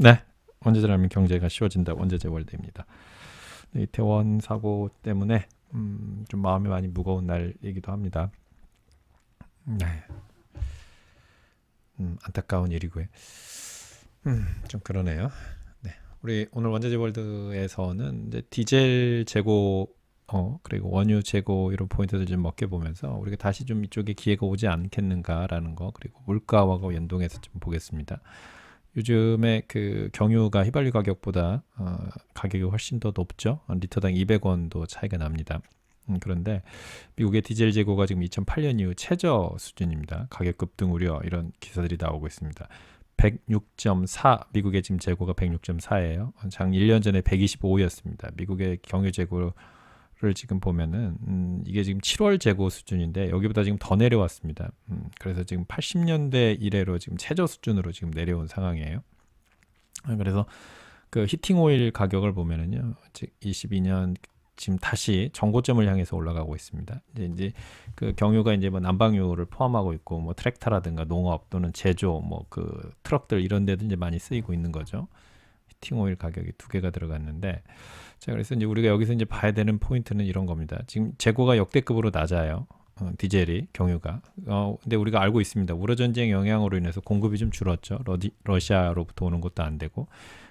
네, 원자재를 알면 경제가 쉬워진다. 원자재 월드입니다. 네, 이태원 사고 때문에 좀 마음이 많이 무거운 날이기도 합니다. 네, 안타까운 일이고요. 좀 그러네요. 네, 우리 오늘 원자재 월드에서는 이제 디젤 재고 그리고 원유 재고 이런 포인트들 좀 먹게 보면서 우리가 다시 좀 이쪽에 기회가 오지 않겠는가라는 거, 그리고 물가와 연동해서 좀 보겠습니다. 요즘에 그 경유가 휘발유 가격보다 가격이 훨씬 더 높죠. 리터당 200원도 차이가 납니다. 그런데 미국의 디젤 재고가 지금 2008년 이후 최저 수준입니다. 가격 급등 우려 이런 기사들이 나오고 있습니다. 106.4, 미국의 지금 재고가 106.4예요. 장 1년 전에 125였습니다. 미국의 경유 재고를 지금 보면은 이게 지금 7월 재고 수준인데 여기보다 지금 더 내려왔습니다. 그래서 지금 80년대 이래로 지금 최저 수준으로 지금 내려온 상황이에요. 그래서 그 히팅 오일 가격을 보면은요, 즉 22년 지금 다시 정고점을 향해서 올라가고 있습니다. 이제 그 경유가 이제 뭐 난방유를 포함하고 있고, 뭐 트랙터라든가 농업 또는 제조, 뭐 그 트럭들 이런 데도 이제 많이 쓰이고 있는 거죠. 히팅 오일 가격이 두 개가 들어갔는데, 자, 그래서 이제 우리가 여기서 이제 봐야 되는 포인트는 이런 겁니다. 지금 재고가 역대급으로 낮아요. 디젤이 경유가. 근데 우리가 알고 있습니다. 우러 전쟁 영향으로 인해서 공급이 좀 줄었죠. 러시아로부터 오는 것도 안 되고.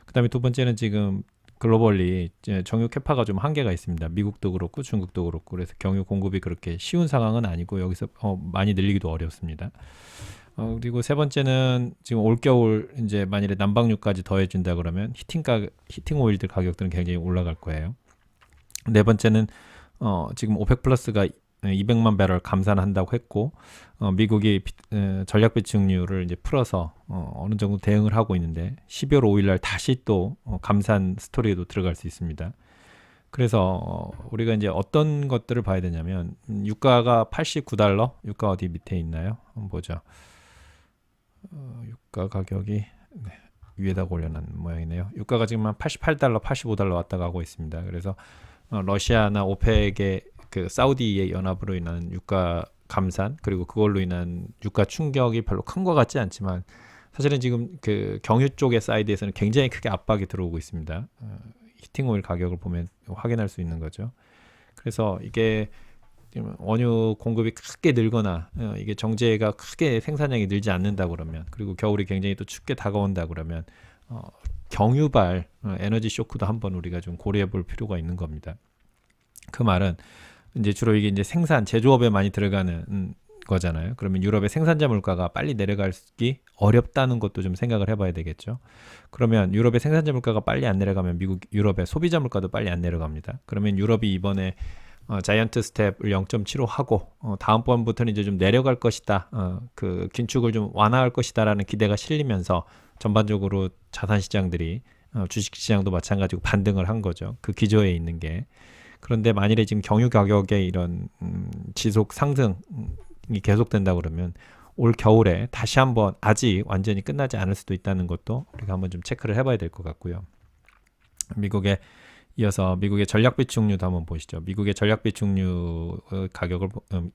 그다음에 두 번째는 지금 글로벌리 이제 정유 캐파가 좀 한계가 있습니다. 미국도 그렇고 중국도 그렇고. 그래서 경유 공급이 그렇게 쉬운 상황은 아니고 여기서 많이 늘리기도 어렵습니다. 그리고 세 번째는 지금 올겨울 이제 만일에 난방유까지 더해준다 그러면 히팅 오일들 가격들은 굉장히 올라갈 거예요. 네 번째는 지금 오펙 플러스가 200만 배럴 감산한다고 했고, 미국이 전략 배출률을 이제 풀어서 어느 정도 대응을 하고 있는데 12월 5일 날 다시 또 감산 스토리에도 들어갈 수 있습니다. 그래서 우리가 이제 어떤 것들을 봐야 되냐면, 유가가 89달러, 유가 어디 밑에 있나요? 한번 보죠. 유가 가격이 위에다 올려놓은 모양이네요. 유가가 지금 한 88달러, 85달러 왔다 가고 있습니다. 그래서 러시아나 오펙의 그 사우디의 연합으로 인한 유가 감산, 그리고 그걸로 인한 유가 충격이 별로 큰 것 같지 않지만 사실은 지금 그 경유 쪽의 사이드에서는 굉장히 크게 압박이 들어오고 있습니다. 히팅 오일 가격을 보면 확인할 수 있는 거죠. 그래서 이게 원유 공급이 크게 늘거나 이게 정제가 크게 생산량이 늘지 않는다 그러면, 그리고 겨울이 굉장히 또 춥게 다가온다 그러면 경유발 에너지 쇼크도 한번 우리가 좀 고려해 볼 필요가 있는 겁니다. 그 말은 이제 주로 이게 이제 생산 제조업에 많이 들어가는 거잖아요. 그러면 유럽의 생산자 물가가 빨리 내려가기 어렵다는 것도 좀 생각을 해봐야 되겠죠. 그러면 유럽의 생산자 물가가 빨리 안 내려가면 유럽의 소비자 물가도 빨리 안 내려갑니다. 그러면 유럽이 이번에 자이언트 스텝을 0.75 하고 다음번부터는 이제 좀 내려갈 것이다. 그 긴축을 좀 완화할 것이다라는 기대가 실리면서 전반적으로 자산 시장들이 주식 시장도 마찬가지고 반등을 한 거죠. 그 기조에 있는 게. 그런데 만일에 지금 경유 가격의 이런 지속 상승이 계속된다 그러면 올 겨울에 다시 한번 아직 완전히 끝나지 않을 수도 있다는 것도 우리가 한번 좀 체크를 해봐야 될 것 같고요. 이어서 미국의 전략 비축유도 한번 보시죠. 미국의 전략 비축유 가격을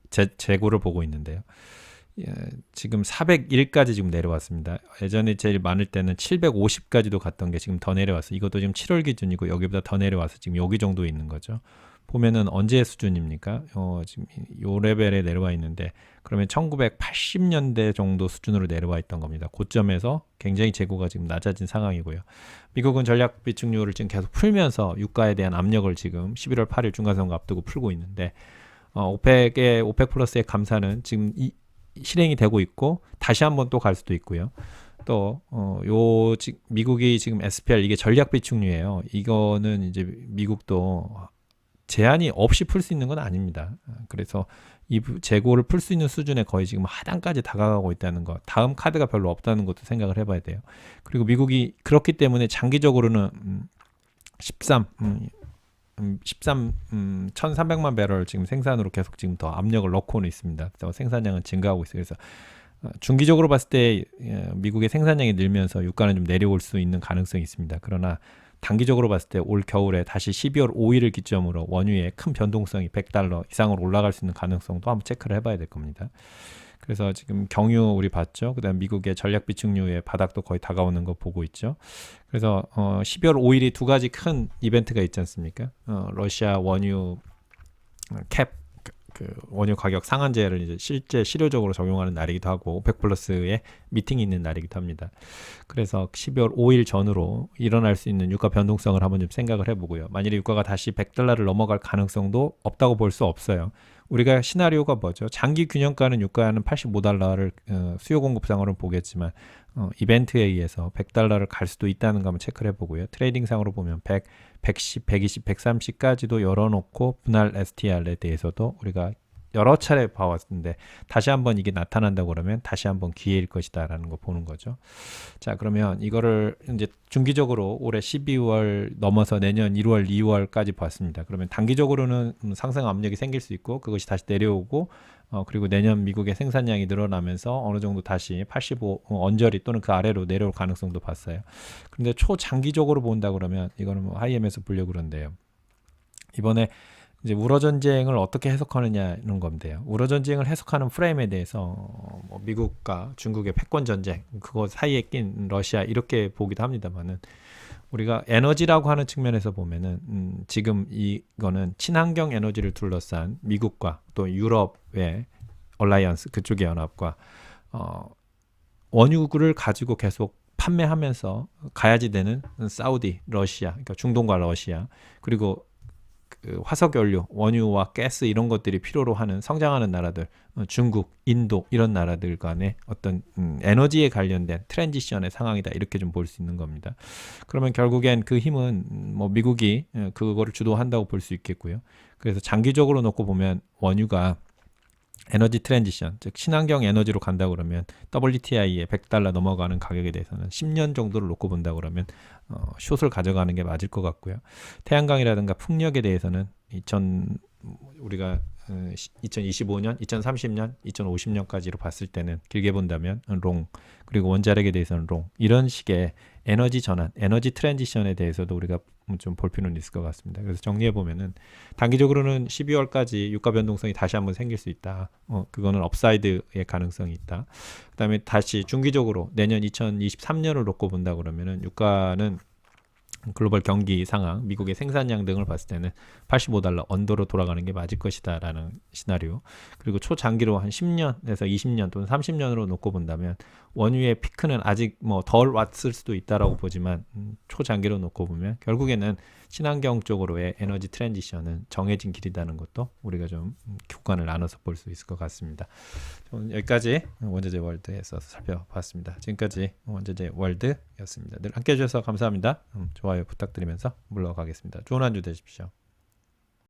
재고를 보고 있는데요. 지금 401까지 지금 내려왔습니다. 예전에 제일 많을 때는 750까지도 갔던 게 지금 더 내려왔어요. 이것도 지금 7월 기준이고 여기보다 더 내려와서 지금 여기 정도 있는 거죠. 보면은 언제 수준입니까? 지금 요 레벨에 내려와 있는데, 그러면 1980년대 정도 수준으로 내려와 있던 겁니다. 고점에서 굉장히 재고가 지금 낮아진 상황이고요. 미국은 전략 비축유를 지금 계속 풀면서 유가에 대한 압력을 지금 11월 8일 중간선거 앞두고 풀고 있는데, 오펙 플러스의 감사는 지금 실행이 되고 있고 다시 한번 또 갈 수도 있고요. 또 미국이 지금 SPR, 이게 전략 비축유예요. 이거는 이제 미국도 제한이 없이 풀 수 있는 건 아닙니다. 그래서 이 재고를 풀 수 있는 수준에 거의 지금 하단까지 다가가고 있다는 것, 다음 카드가 별로 없다는 것도 생각을 해봐야 돼요. 그리고 미국이 그렇기 때문에 장기적으로는 1300만 배럴 지금 생산으로 계속 지금 더 압력을 넣고는 있습니다. 그래서 생산량은 증가하고 있어요. 그래서 중기적으로 봤을 때 미국의 생산량이 늘면서 유가는 좀 내려올 수 있는 가능성이 있습니다. 그러나 단기적으로 봤을 때 올 겨울에 다시 12월 5일을 기점으로 원유의 큰 변동성이 $100 이상으로 올라갈 수 있는 가능성도 한번 체크를 해봐야 될 겁니다. 그래서 지금 경유 우리 봤죠. 그다음 미국의 전략 비축유의 바닥도 거의 다가오는 거 보고 있죠. 그래서 12월 5일이 두 가지 큰 이벤트가 있지 않습니까? 러시아 원유 캡 그 원유 가격 상한제를 이제 실제 실효적으로 적용하는 날이기도 하고 오펙 플러스의 미팅이 있는 날이기도 합니다. 그래서 12월 5일 전으로 일어날 수 있는 유가 변동성을 한번 좀 생각을 해보고요. 만일에 유가가 다시 100달러를 넘어갈 가능성도 없다고 볼 수 없어요. 우리가 시나리오가 뭐죠? 장기 균형가는 유가는 85달러를 수요 공급상으로 보겠지만 이벤트에 의해서 100달러를 갈 수도 있다는 거 한번 체크를 해보고요. 트레이딩상으로 보면 100, 110, 120, 130까지도 열어놓고 분할 STR에 대해서도 우리가 여러 차례 봐왔는데 다시 한번 이게 나타난다고 그러면 다시 한번 기회일 것이다라는 거 보는 거죠. 자, 그러면 이거를 이제 중기적으로 올해 12월 넘어서 내년 1월, 2월까지 봤습니다. 그러면 단기적으로는 상승 압력이 생길 수 있고 그것이 다시 내려오고 그리고 내년 미국의 생산량이 늘어나면서 어느 정도 다시 85 언저리 또는 그 아래로 내려올 가능성도 봤어요. 그런데 초장기적으로 본다 그러면 이거는 뭐 하이엠에서 보려고 그런데요. 이번에 이제 우러 전쟁을 어떻게 해석하느냐는 건데요. 우러 전쟁을 해석하는 프레임에 대해서 뭐 미국과 중국의 패권 전쟁, 그거 사이에 낀 러시아 이렇게 보기도 합니다만은 우리가 에너지라고 하는 측면에서 보면은 지금 이거는 친환경 에너지를 둘러싼 미국과 또 유럽의 얼라이언스 그쪽의 연합과 원유를 가지고 계속 판매하면서 가야지 되는 사우디, 러시아, 그러니까 중동과 러시아 그리고 그 화석연료, 원유와 가스 이런 것들이 필요로 하는 성장하는 나라들, 중국, 인도 이런 나라들 간의 어떤 에너지에 관련된 트랜지션의 상황이다 이렇게 좀 볼 수 있는 겁니다. 그러면 결국엔 그 힘은 뭐 미국이 그거를 주도한다고 볼 수 있겠고요. 그래서 장기적으로 놓고 보면 원유가 에너지 트랜지션, 즉 친환경 에너지로 간다 그러면 WTI에 100달러 넘어가는 가격에 대해서는 10년 정도를 놓고 본다 그러면 숏을 가져가는 게 맞을 것 같고요. 태양광이라든가 풍력에 대해서는 우리가 2025년, 2030년, 2050년까지로 봤을 때는 길게 본다면 롱, 그리고 원자력에 대해서는 롱 이런 식의 에너지 전환, 에너지 트랜지션에 대해서도 우리가 좀 볼 필요는 있을 것 같습니다. 그래서 정리해 보면은 단기적으로는 12월까지 유가 변동성이 다시 한번 생길 수 있다. 그거는 업사이드의 가능성이 있다. 그다음에 다시 중기적으로 내년 2023년을 놓고 본다 그러면은 유가는 글로벌 경기 상황, 미국의 생산량 등을 봤을 때는 85달러 언더로 돌아가는 게 맞을 것이다라는 시나리오. 그리고 초장기로 한 10년에서 20년 또는 30년으로 놓고 본다면 원유의 피크는 아직 뭐 덜 왔을 수도 있다라고 보지만 초장기로 놓고 보면 결국에는 친환경 쪽으로의 에너지 트랜지션은 정해진 길이라는 것도 우리가 좀 교관을 나눠서 볼 수 있을 것 같습니다. 여기까지 원자재 월드에서 살펴봤습니다. 지금까지 원자재 월드였습니다. 늘 함께해 주셔서 감사합니다. 좋아요 부탁드리면서 물러가겠습니다. 좋은 한 주 되십시오.